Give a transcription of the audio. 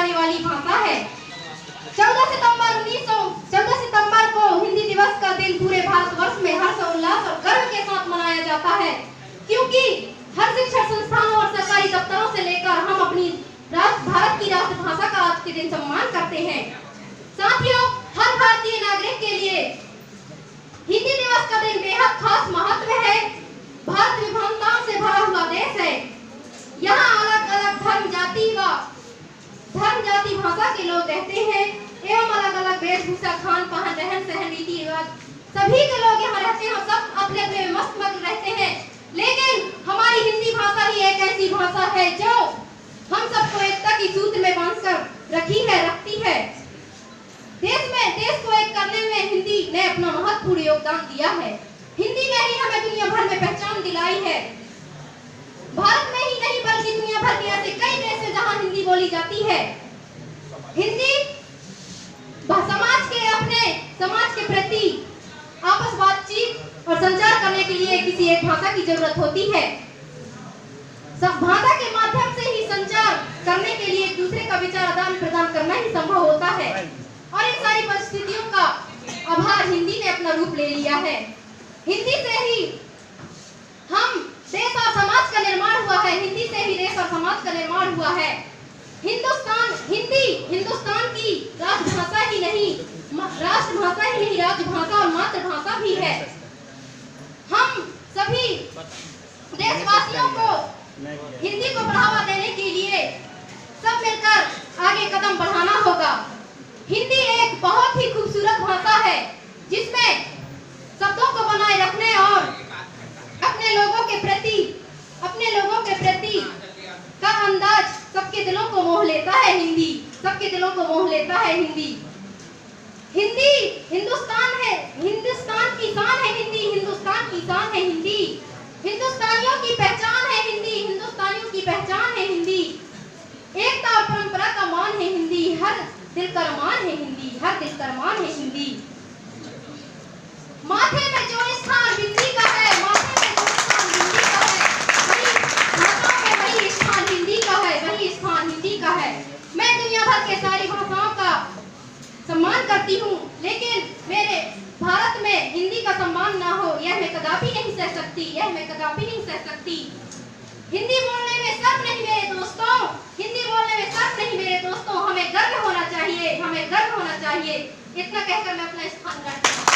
जाने वाली भाषा है। 14 सितंबर को हिंदी दिवस का दिन पूरे भारतवर्ष में हर्षोल्लास और गर्व के साथ मनाया जाता है, क्योंकि हर शिक्षण संस्थानों और सरकारी दफ्तरों से लेकर हम अपनी भारत की राष्ट्रभाषा का आज के दिन सम्मान करते हैं। साथियों, हर भारतीय नागरिक के लिए हिंदी दिवस का दिन बेहद खास महत्व है। भारत विभिन्नताओं से भरा हुआ देश है। यहाँ अलग अलग धर्म जाति भाषा के लोग रहते हैं एवं अलग अलग वेशभूषा, खान पान, रहन सहन, रीति रिवाज सभी के लोग यहाँ रहते हैं और सब अपने अपने मस्त मगन रहते हैं। लेकिन हमारी हिंदी भाषा ही एक ऐसी भाषा है जो हम सबको एकता की सूत्र में बांधकर रखती है। देश को एक करने में हिंदी ने अपना महत्वपूर्ण योगदान दिया है। हिंदी ने ही हमें दुनिया भर में पहचान दिलाई है। भारत में ही नहीं बल्कि दुनिया भर के ऐसे कई देश हैं जहां हिंदी बोली जाती है। हिंदी समाज के प्रति आपस बातचीत और संचार करने के लिए किसी एक भाषा की जरूरत होती है। सब भाषा के माध्यम से ही संचार करने के लिए एक दूसरे का विचार आदान प्रदान करना ही संभव होता है और इन सारी परिस्थितियों का आभार हिंदी ने अपना रूप ले लिया है। हिंदी से ही हम देश और समाज का निर्माण हुआ है। हिंदी से ही देश और समाज का निर्माण हुआ है। हिंदुस्तान की राष्ट्रभाषा ही नहीं, राजभाषा और मातृभाषा भी है। हम सभी देशवासियों को हिंदी को बढ़ावा देने के लिए सब मिलकर आगे कदम बढ़ाना होगा। हिंदी एक बहुत ही खूबसूरत भाषा है जिसमें शब्दों को बनाए रखने और अपने लोगों के प्रति का अंदाज सबके दिलों को मोह लेता है। हिंदी हिंदुस्तान की शान है। हिंदुस्तान की शान है हिंदी। हिंदुस्तानियों की पहचान है हिंदी। एकता और परंपरा का मान है हिंदी। हर दिल का अरमान है हिंदी। माथे में जो स्थान हिंदी का है, वही स्थान हिंदी का है। मैं दुनिया भर के सारी भाषाओं का सम्मान करती हूँ, लेकिन मेरे भारत में हिंदी का सम्मान ना हो यह मैं कदापि नहीं सह सकती। हिंदी बोलने में शर्म नहीं मेरे दोस्तों, हमें गर्व होना चाहिए। इतना कहकर मैं अपना स्थान रखती हूँ।